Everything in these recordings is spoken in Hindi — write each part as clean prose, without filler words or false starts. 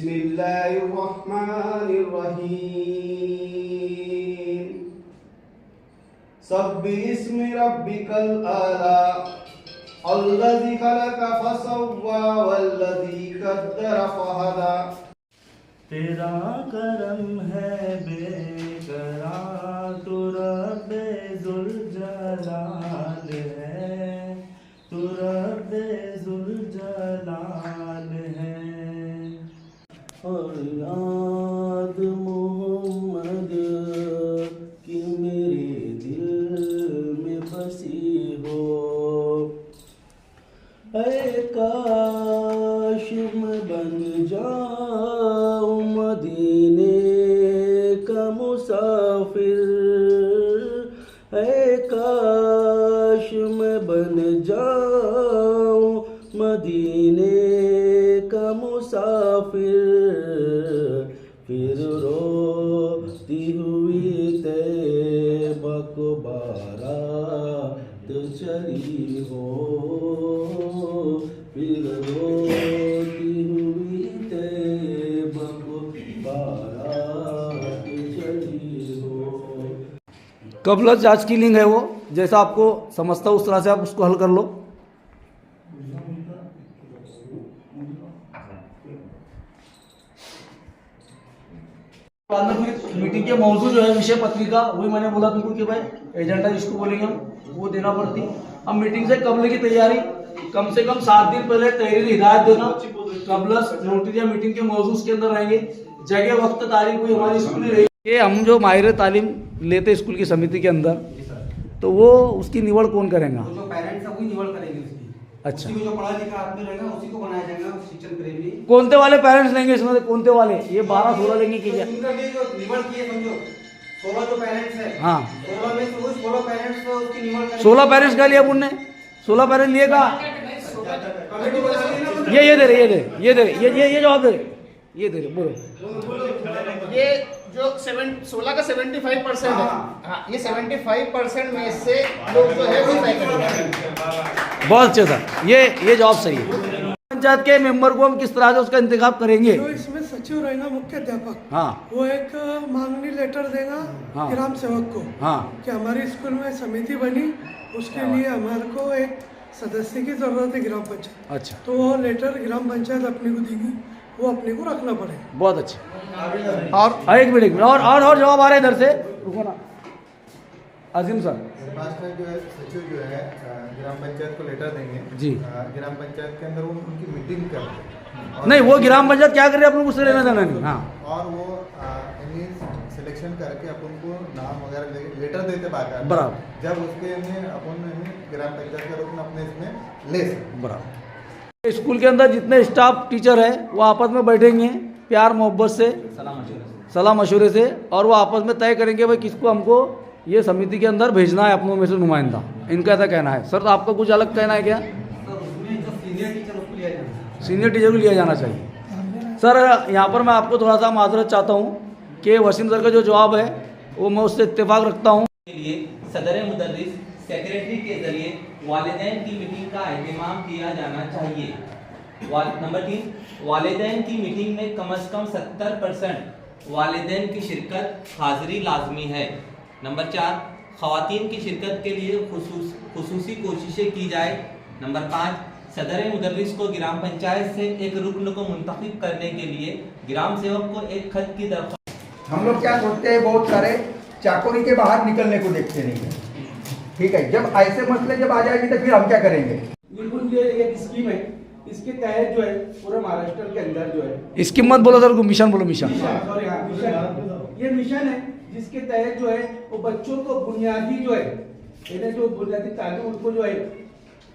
बिस्मिल्लाहिर्रहमानिर्रहीम सब्बिहिस्मि रब्बिकल आला अल्लज़ी खलक़ फसव्वा वल्लज़ी क़द्दर फहदा। तेरा करम है बेकरार, तू रब्बे ज़ुल जलाल है, तू रब्बे ज़ुल जलाल है। और याद मोहम्मद की मेरे दिल में बसी हो, ऐ काश मैं बन जाऊं मदीने का मुसाफिर, ऐ काश मैं बन जाऊं मदीने का मुसाफिर, फिर रोती हुई तैबा को बारात चली हो, फिर रोती हुई तैबा को बारात चली हो। कबलत आज की लिंग है वो, जैसा आपको समझता हो उस तरह से आप उसको हल कर लो। मीटिंग के मौजू जो है विषय पत्रिका, वही मैंने बोला तुमको कि भाई एजेंडा जिसको बोलेंगे हम वो देना पड़ती। अब मीटिंग से कबल की तैयारी कम से कम 7 दिन पहले तहरीर हिदायत देना, कबलस नोटिस या मीटिंग के मौजू के अंदर रहेंगे। जगह वक्त तारीख हुई हमारी स्कूल ही रहेगी। हम जो माहिर तालीम लेते स्कूल की समिति के अंदर, तो वो उसकी निवड़ कौन करेगा? जो पेरेंट्स है वही निवड़ करेंगे उसकी। अच्छा, उसी को जो पढ़ा लिखा आदमी रहेगा उसी को बनाया जाएगा शिक्षण प्रेमी। कौनते वाले पेरेंट्स लेंगे इसमें? कौनते वाले? ये 12-16 लेंगे कि क्या? उनका भी जो निवड़ किए समझो 16 जो पेरेंट्स है, हाँ 16 में से 16 पेरेंट्स को उसकी निवड़ करेंगे। 16 पेरेंट्स का लिया उनने, 16 पेरेंट्स लिए का? कमेटी बना ली ना। ये दे रहे, ये जवाब दे रहे, ये दे रहे, बोलो। ये जो 16 का 75% है, हाँ ये 75% में से लोग जो है वो तय करेंगे। बहुत अच्छा था, ये जवाब सही है। पंचायत के मेंबर को हम किस तरह से उसका इंतखाब करेंगे? तो इसमें सचिव रहेगा मुख्य अध्यापक, हाँ वो एक मांगनी लेटर देगा हाँ। ग्राम सेवक को, हाँ कि हमारी स्कूल में समिति बनी, उसके लिए हमारे को एक सदस्य की जरूरत है ग्राम पंचायत। अच्छा, तो वो लेटर ग्राम पंचायत अपने को देगी, वो अपने को रखना पड़ेगा। बहुत अच्छा। और एक मिनट और जवाब आ रहे इधर से, रुको ना अजीम सर। पास में जो है सचिव जो है ग्राम पंचायत को लेटर देंगे जी। ग्राम पंचायत के अंदर वो उनकी मीटिंग कर नहीं, वो ग्राम पंचायत क्या करे अपन को उससे लेना देना नहीं। हाँ, और वो सिलेक्शन करके अपन को नाम वगैरह लेटर देते बाकायदा, बराबर। जब उसके में अपन ग्राम पंचायत का रूप में अपने इसमें ले सकते। बराबर। स्कूल के अंदर जितने स्टाफ टीचर है वो आपस में बैठेंगे प्यार मोहब्बत से, सलाह मशवरे से, और वो आपस में तय करेंगे भाई किसको हमको ये समिति के अंदर भेजना है अपनों में से नुमाइंदा। इनका ऐसा कहना है। सर तो आपका कुछ अलग कहना है क्या? सीनियर टीचर को लिया जाना चाहिए। सर यहाँ पर मैं आपको थोड़ा सा माजरत चाहता हूँ कि वसीम सर का जो जवाब है वो मैं उससे इत्तेफाक रखता हूँ। के लिए सदर मुदर्रिस सेक्रेटरी के जरिए वालिदैन की मीटिंग का एहतमाम किया जाना चाहिए। नंबर 3, वालिदैन की मीटिंग में कम से कम 70% वालिदैन की शिरकत हाजिरी लाजमी है। नंबर 4, ख़वातीन की शिरकत के लिए खुसूसी कोशिशें की जाए। नंबर 5, सदर मुदर्रिस को ग्राम पंचायत से एक रुकन को मुंतखब करने के लिए ग्राम सेवक को एक खत की दरख्वास्त। हम लोग क्या सोचते हैं, बहुत सारे चाकोरी के बाहर निकलने को देखते नहीं है। ठीक है, जब ऐसे मसले जब आ जाएंगे तो फिर हम क्या करेंगे? बिल्कुल, ये एक स्कीम है, इसके तहत जो है पूरे महाराष्ट्र के अंदर जो है इसकी मत बोलो सर, मिशन बोलो। मिशन, सॉरी हाँ मिशन, ये मिशन है जिसके तहत जो है वो बच्चों को बुनियादी जो है जो बुनियादी तालीम उनको जो है,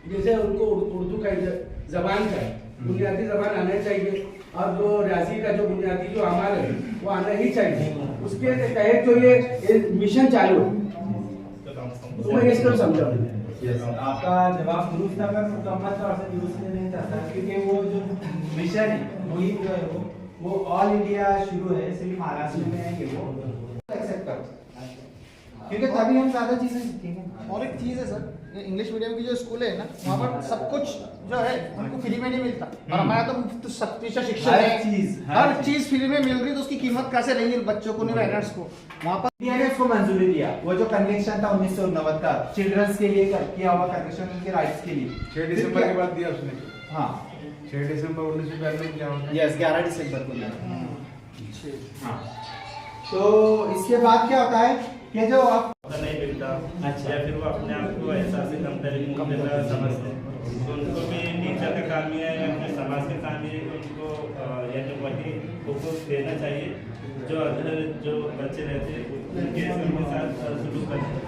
जैसे उनको उर्दू का जबान का बुनियादी जबान आना चाहिए, और जो रियाजी का जो बुनियादी जो अमल है वो आना ही चाहिए। उसके तहत जो ये मिशन चालू है, तो मैं इसको समझा। आपका जवाब दुरुस्त था, मैं मुकम्मल तौर से दुरुस्त नहीं चाहता, क्योंकि वो जो मिशन है वही जो है वो ऑल इंडिया शुरू है, सिर्फ महाराष्ट्र में है कि वो एक्सेप्ट करो, क्योंकि तभी हम ज़्यादा चीज़ें सीखेंगे। और एक चीज़ है सर, इंग्लिश मीडियम की जो स्कूल है ना, वहाँ पर सब कुछ जो है उनको फ्री में नहीं मिलता, और हमारा तो मुफ्त सक्तिशा शिक्षा हर है, चीज, हर चीज फ्री में मिल रही, तो उसकी कीमत कैसे रहेगी बच्चों को, नहीं पेरेंट्स को। वहाँ पर इंडिया ने उसको मंजूरी दिया, वो जो कन्वेंशन था 1990 का चिल्ड्रंस के लिए किया हुआ कन्वेंशन, उनके राइट्स के लिए 6 दिसंबर के बाद दिया उसने। हाँ 6 दिसंबर 1992 क्या होता है? यस 11 दिसंबर को दिया। हाँ तो इसके बाद क्या होता है कि जो आप नहीं मिलता, अच्छा, या फिर वो अपने आप को एहसास कमतरी समझते हैं, तो उनको भी टीचर का काम ही है या फिर समाज का काम ही है कि उनको यानी वही हुकूक देना चाहिए जो अदर जो बच्चे रहते हैं उनके साथ सलूक करते हैं।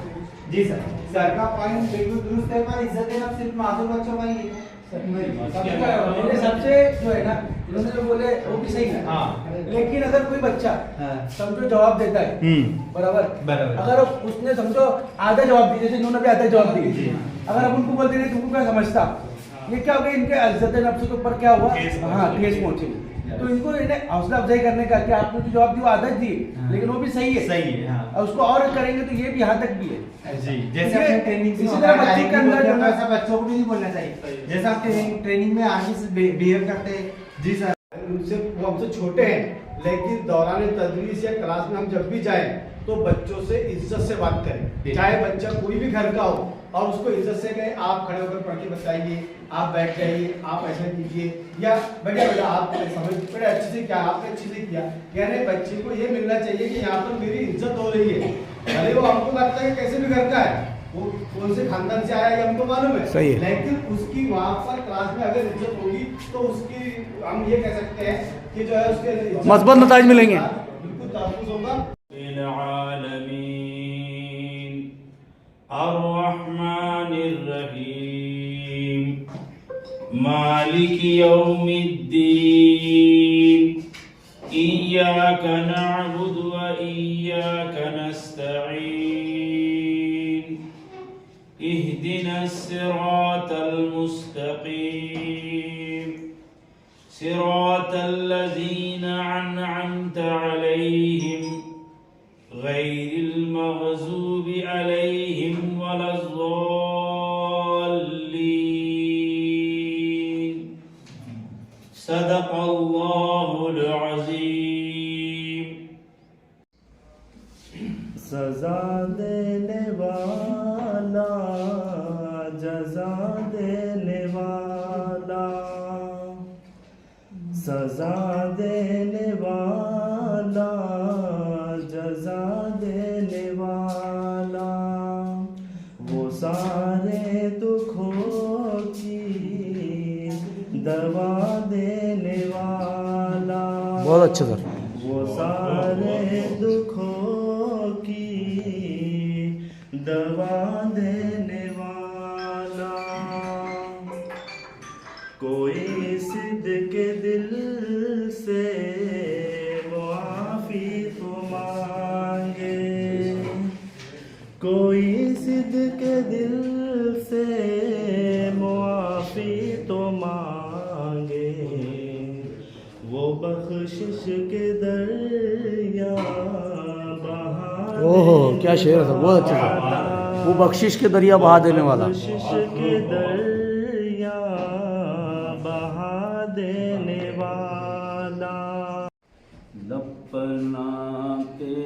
जी सर का पॉइंट बिल्कुल दुरुस्त है, पर इज्जत देना सिर्फ मासूम बच्चों का ही है। सबसे जो है ना, इन्होंने जो बोले वो भी सही है। हाँ। लेकिन अगर कोई बच्चा समझो जवाब देता है, बराबर, अगर उसने समझो आधा जवाब दिया, जैसे इन्होंने भी आधा जवाब दिया, अगर अब उनको बोलते नहीं तुमको क्या समझता, ये क्या हो गया, इनके इज्जत नफ्स के ऊपर क्या हुआ, हाँ ठेस पहुंची। तो इनको हौसला अफजाई करने का कि आपने जो जवाब दिया आदत दी, लेकिन वो भी सही है, सही है, हाँ। और उसको और करेंगे तो ये भी यहाँ तक भी है जी, जैसे अपने ट्रेनिंग इसी तरह बच्चों के अंदर जो है, ऐसा बच्चों को भी नहीं बोलना चाहिए, जैसा आप ट्रेनिंग में आगे से बिहेव करते हैं। जी सर, उनसे वो हमसे छोटे हैं, लेकिन दौरान तदरीस या क्लास में हम जब भी जाएं तो बच्चों से इज्जत से बात करें, चाहे बच्चा कोई भी घर का हो, और उसको इज्जत से कहें आप खड़े होकर पढ़ के बताइए, आप बैठ जाइए, आप ऐसा कीजिए, या बेटा बेटा आप समझ बड़े अच्छे से क्या आपने अच्छे से किया। यानी बच्चे को ये मिलना चाहिए कि यहाँ पर मेरी इज्जत हो रही है, भले वो हमको लगता है कि कैसे भी घर का है, वो कौन से खानदान से आया ये हमको मालूम है, सही है, लेकिन उसकी वहाँ पर क्लास में अगर इज्जत होगी तो उसकी हम ये कह सकते हैं कि जो है उसके मज़बूत नतीजे मिलेंगे। बिल्कुल तहफ़्फ़ुज़ होगा। मालिक यौमिद्दीन इय्याक नअबुदु व इय्याक नस्तईन इहदिनस सिरातल मुस्तकीम सिरातल लज़ीना अनअमता अलैहिम गैरिल मग़ज़ूबि अलैहिम वलज़्ज़ाल्लीन। सदक़ल्लाहुल अज़ीम। सजा देने वाला, जजा देने वाला, सजा देने वाला, जजा देने वाला, वो सारे दुखों की दवा देने वाला। बहुत अच्छे सर। वो सारे दुखों की दवा देने वाला। कोई सिद्क के दिल से मुआफ़ी तो मांगे, कोई सिद्क के दिल से मुआफ़ी तो मांगे, वो बख्शिश के दरिया बहा। ओहो क्या शेर था, बहुत अच्छा था। वो बख्शिश के दरिया बहा देने वाला। बख्शिश के दरिया बहा देने वाला। लपना के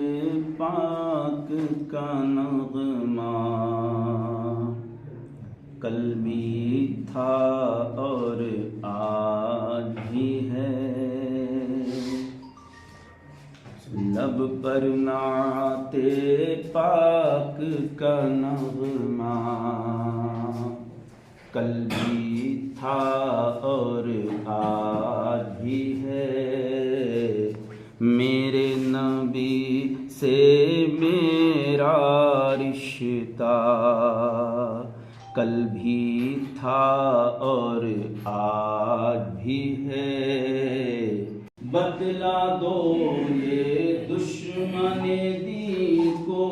पाक का नग़मा कल भी था और आज भी है, लब पर नाते पाक का नग़मा कल भी था और आज भी है। मेरे नबी से मेरा रिश्ता कल भी था और आज भी है। बदला दो ये दुश्मन दीन को,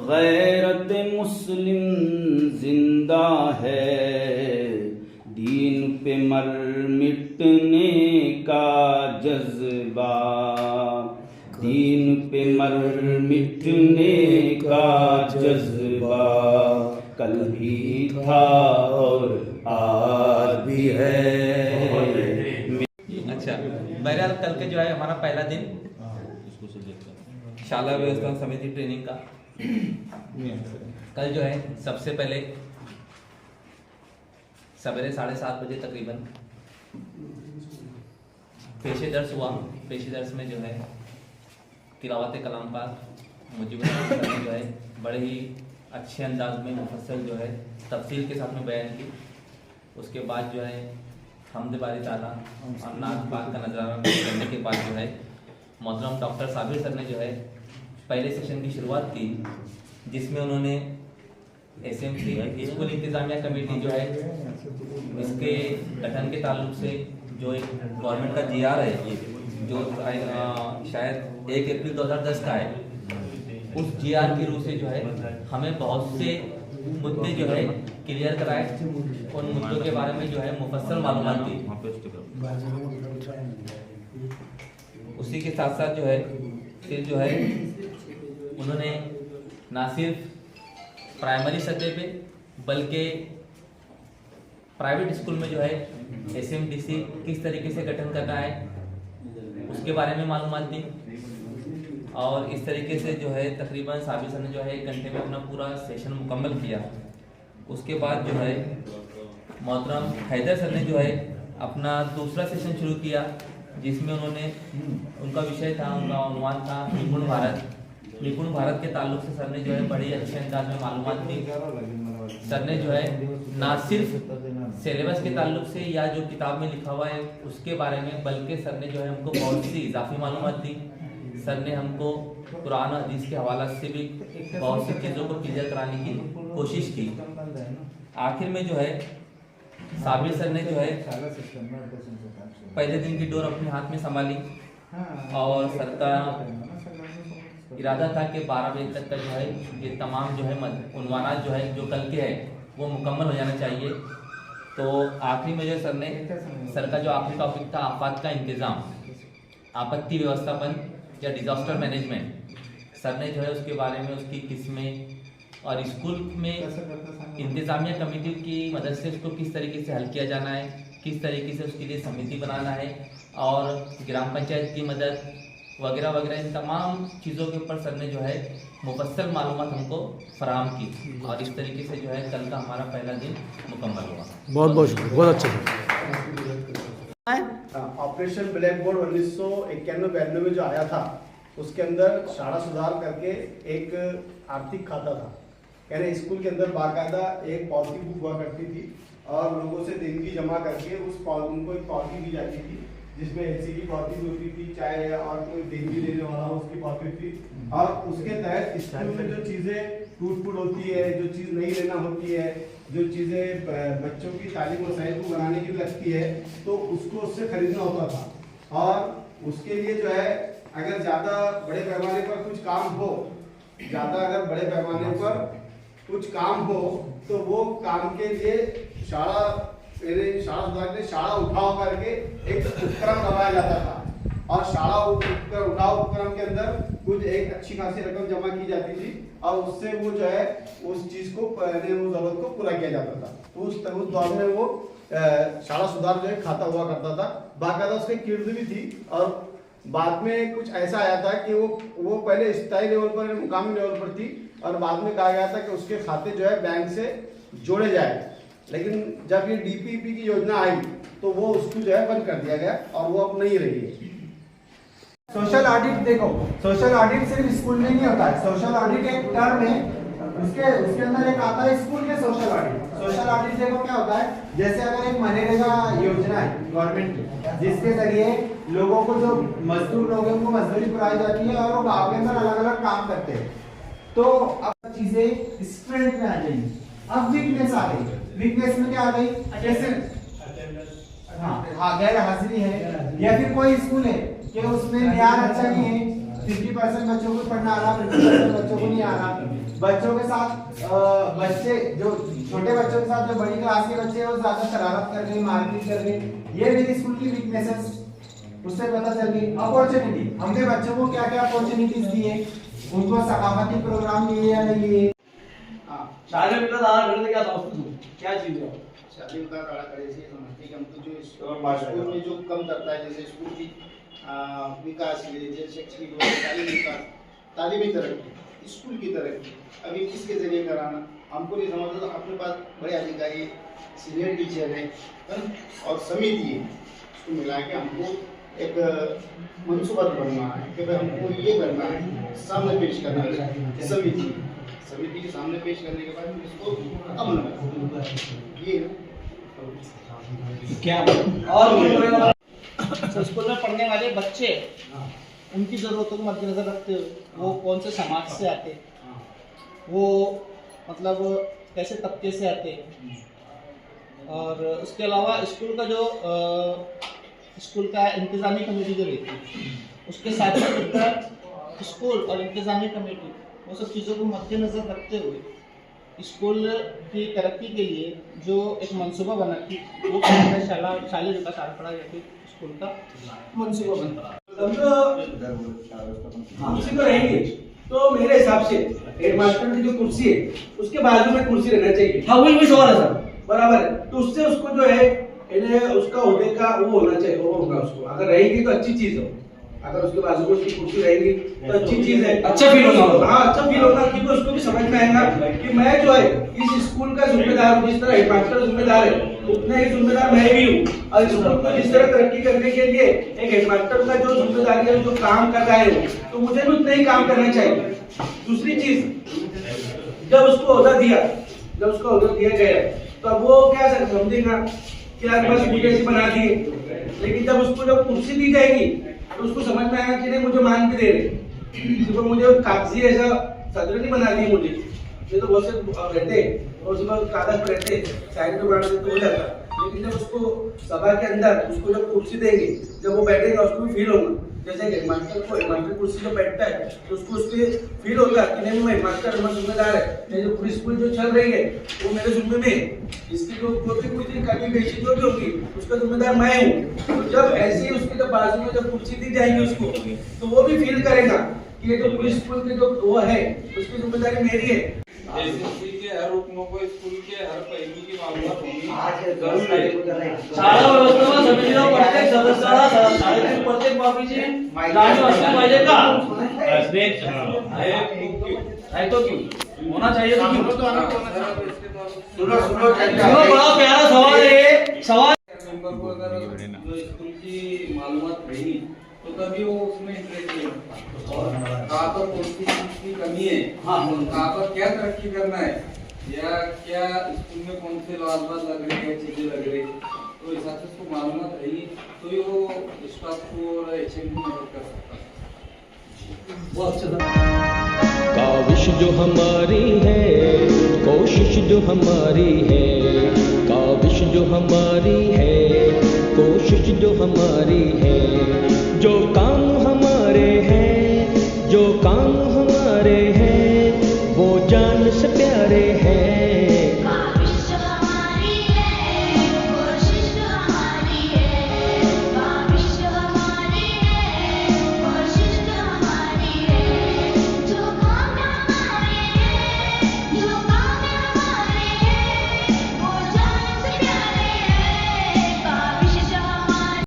गैरत मुस्लिम जिंदा है, दीन पे मर मिटने का जज्बा, दीन पे मर मिटने का जज्बा। भी था और आज भी है। अच्छा, बहरहाल कल के जो है हमारा पहला दिन शाला व्यवस्थापन समिति ट्रेनिंग का। कल जो है सबसे पहले सवेरे 7:30 बजे तकरीबन पेशे दर्स हुआ। पेशे दर्स में जो है तिलावत कलाम पाक मुजीबुर रहमान सर ने जो है बड़े ही अच्छे अंदाज में मुफस्सल जो है तफसील के साथ में बयान की। उसके बाद जो है हम्द बारी ताला और नात पाक का नज़ारा करने के बाद जो है मोहतरम डॉक्टर साबिर सर ने जो है पहले सेशन की शुरुआत की, जिसमें उन्होंने SMC स्कूल इंतजामिया कमेटी जो है इसके गठन के ताल्लुक से जो एक गवर्नमेंट का GR है जो शायद 1 अप्रैल 2010 का है, उस GR की रूह से जो है हमें बहुत से मुद्दे जो है क्लियर कराए। उन मुद्दों के बारे में जो है मुफस्सल मालूमात दी। उसी के साथ साथ जो है फिर जो है उन्होंने ना सिर्फ प्राइमरी सतह पे बल्कि प्राइवेट स्कूल में जो है SMDC किस तरीके से गठन करना है उसके बारे में मालूमात दी। और इस तरीके से जो है तकरीबन साबिर सर ने जो है 1 घंटे में अपना पूरा सेशन मुकम्मल किया। उसके बाद जो है मोहतरम हैदर सर ने जो है अपना दूसरा सेशन शुरू किया, जिसमें उन्होंने उनका विषय था, उनका उन्वान था निपुण भारत। निपुण भारत के ताल्लुक से सर ने जो है बड़े अच्छे अंदाज में मालूमात दी। सर ने जो है ना सिर्फ सिलेबस के ताल्लुक से या जो किताब में लिखा हुआ है उसके बारे में, बल्कि सर ने जो है हमको बहुत सी इजाफी मालूमात दी। सर ने हमको कुरान और हदीस के हवाला से भी बहुत सी चीज़ों को क्लियर कराने की कोशिश की। आखिर में जो है साबिर सर ने जो है पहले दिन की डोर अपने हाथ में संभाली और सर का इरादा था कि 12 बजे तक का जो है ये तमाम जो है उन्वानात जो है जो कल के है वो मुकम्मल हो जाना चाहिए। तो आखिरी में जो सर का जो आखिरी टॉपिक था आफात का इंतज़ाम, आपत्ति व्यवस्थापन या डिजास्टर मैनेजमेंट, सर ने जो है उसके बारे में उसकी किस्में और स्कूल में इंतज़ामिया कमेटी की मदद से उसको किस तरीके से हल किया जाना है, किस तरीके से उसके लिए समिति बनाना है और ग्राम पंचायत की मदद वगैरह वगैरह, इन तमाम चीज़ों के ऊपर सर ने जो है मुफस्सल मालूमात हमको फराहम की। और इस तरीके से जो है कल का हमारा पहला दिन मुकम्मल हुआ। बहुत बहुत शुक्रिया, बहुत अच्छा। ऑपरेशन ब्लैक बोर्ड 1991-92 में जो आया था उसके अंदर शाला सुधार करके एक आर्थिक खाता था, यानी स्कूल के अंदर बाकायदा एक पॉलिसी बुक हुआ करती थी और लोगों से देनगी जमा करके उनको एक पॉलिसी दी जाती थी जिसमें LC की पॉलिसी भी होती थी, चाहे और कोई देनगी देने वाला हो उसकी पॉलिसी थी। और उसके तहत स्कूल में जो चीज़ें टूट फूट होती है, जो चीज़ नहीं लेना होती है, जो चीज़ें बच्चों की तालीम वसाइल को बनाने की लगती है तो उसको उससे खरीदना होता था। और उसके लिए जो है अगर ज़्यादा बड़े पैमाने पर कुछ काम हो, अगर बड़े पैमाने पर कुछ काम हो तो वो काम के लिए शाला सुधार के शाला उठाव करके एक उपक्रम लगाया जाता था और शाला उठाव उपक्रम के अंदर कुछ एक अच्छी खासी रकम जमा की जाती थी और उससे वो जो है उस चीज को उस जरूरत को पूरा किया जाता था। तो उस दौर में वो शाला सुधार जो है खाता हुआ करता था, बाकायदा उसकी कीर्ति भी थी। और बाद में कुछ ऐसा आया था कि वो पहले स्थायी लेवल पर मुकामी लेवल पर थी और बाद में कहा गया था कि उसके खाते जो है बैंक से जोड़े जाए, लेकिन जब ये DPP की योजना आई तो वो उसको जो है बंद कर दिया गया और वो अब नहीं रही है। सोशल ऑडिट देखो, सोशल ऑडिट सिर्फ स्कूल में नहीं होता है, सोशल ऑडिट एक टर्म है, उसके अंदर एक आता है स्कूल के सोशल ऑडिट। सोशल ऑडिट देखो क्या होता है, जैसे अगर एक मनरेगा योजना है गवर्नमेंट की जिसके जरिए लोगों को जो मजदूर लोग हैं उनको मजदूरी कराई जाती है और वो गाँव के अंदर अलग अलग काम करते हैं, तो अब चीजें स्ट्रेंथ में आ जाएंगी। अब वीकनेस आ गई, वीकनेस में क्या आ गई, जैसे हाँ गैर हाजिरी है या फिर कोई स्कूल है कि उसमें ध्यान अच्छा नहीं है, 50% बच्चों को पढ़ना आ रहा, 50% बच्चों को नहीं आ रहा, बच्चों के साथ बच्चे जो छोटे बच्चों के साथ जो बड़ी क्लास के बच्चे हैं वो ज्यादा शरारत कर रहे, मारपीट कर रहे, ये मेरी स्कूल की वीकनेसेस उससे पता चल गई। अपॉर्चुनिटी, हमने बच्चों को क्या क्या अपॉर्चुनिटीज दी है, उनको सकाफती प्रोग्राम दिए या नहीं लिए। शाले विकास आराखड़े से क्या समझते तुम, क्या चीज है? शादी विकास आराखड़े से समझते कि हमको जो स्कूल में जो कम करता है, जैसे स्कूल की विकास के लिए, जैसे शैक्षणिक तालीमी विकास, तालीमी तरक्की, स्कूल की तरक्की, अभी किसके जरिए कराना हमको नहीं समझता। तो अपने पास बड़े अधिकारी, सीनियर टीचर है और समिति है, उसको मिला के हमको एक मनसूबा बनना है कि भाई हमको ये करना है, सामने पेश करना है समिति के सामने पेश करने के बाद हम इसको अमल में ये क्या और तो स्कूल में पढ़ने वाले बच्चे उनकी ज़रूरतों को मद्देनजर रखते हुए वो कौन से समाज से आते, वो मतलब कैसे तबके से आते, और उसके अलावा स्कूल का जो स्कूल का इंतज़ामी कमेटी जो रहती है उसके साथ ही स्कूल और इंतज़ामी कमेटी वो सब चीज़ों को मद्देनजर रखते हुए स्कूल की तरक्की के लिए जो एक मंसूबा बना थी वो शाले विकास आराखड़ा या फिर स्कूल का मंसूबा बना। कुर्सी तो रहेंगे, तो मेरे हिसाब से हेडमास्टर की जो कुर्सी है उसके बाजू में कुर्सी रहना चाहिए। हाँ वही सवाल है सर, बराबर है, तो उससे उसको जो है उसका होने का वो होना चाहिए, वो होगा उसको, अगर रहेगी तो अच्छी चीज हो, अगर उसके बाजू में उसकी कुर्सी रहेगी तो अच्छी चीज है, अच्छा फील होगा। हाँ अच्छा फील होगा, क्योंकि उसको भी समझ में आएगा कि मैं जो है इस स्कूल का जिम्मेदार हूँ, जिस तरह हेडमास्टर जिम्मेदार है उतना ही जिम्मेदार मैं भी हूँ, और स्कूल को जिस तरह तरक्की करने के लिए एक हेडमास्टर का जो जिम्मेदारी है, जो काम कर रहा है तो मुझे भी उतना ही काम करना चाहिए। दूसरी चीज, जब उसको ओहदा दिया गया तो अब वो क्या समझेगा कि यार बस मुझे ऐसे बना दिए, लेकिन जब उसको जब कुर्सी दी जाएगी तो उसको समझ में आएगा कि नहीं मुझे मान भी दे रहे, तो मुझे कागजी ऐसा सदर नहीं बना दी मुझे, ये तो बहुत से रहते और उसमें कागज पर रहते साइड में बना देते तो हो जाता, लेकिन जब उसको सभा के अंदर उसको जब कुर्सी देंगे, जब वो बैठेगा उसको भी फील होगा, जैसे हेडमास्टर कुर्सी जो बैठता है तो उसको उसके फील होगा कि नहीं मैं हेडमास्टर जिम्मेदार है, मेरी जो पूरी स्कूल जो चल रही है वो मेरे जिम्मे में है, इसकी जो भी कुछ कमी बेशी जो भी होगी उसका जिम्मेदार मैं हूँ। तो जब ऐसे ही उसके जब बाजू में जब कुर्सी दी जाएगी उसको, तो वो भी फील करेगा कि ये जो पूरी स्कूल की जो वो है उसकी जिम्मेदारी मेरी है। स्कूल के हर उपनों को स्कूल के हर पहलू की मालूमात होगी। शाळा व्यवस्थापन समितीला प्रत्येक सदस्याला शाळेतील प्रत्येक बाबीची जाणीव असली पाहिजे का? है तो क्यों होना चाहिए तो क्यों? सुनो बड़ा प्यारा सवाल है, सवाल मेंबर को अगर जो स्कूल की मालूमात रही तो तभी वो उसमें इंटरेस्ट ले सकता, और कहाँ पर कौन सी चीज की कमी है, कहाँ पर क्या तरक्की करना है, या क्या स्कूल में कौन से लाजवाब लग रहे हैं, चीजें लग रही, तो हिसाब से उसको मालूमात रही तो ही वो स्टाफ को और एचएम को मदद कर सकता है। बहुत अच्छा। काविश जो हमारी है, कोशिश जो हमारी है, काविश जो हमारी है, कोशिश जो हमारी है, जो काम हमारे हैं, जो काम हमारे हैं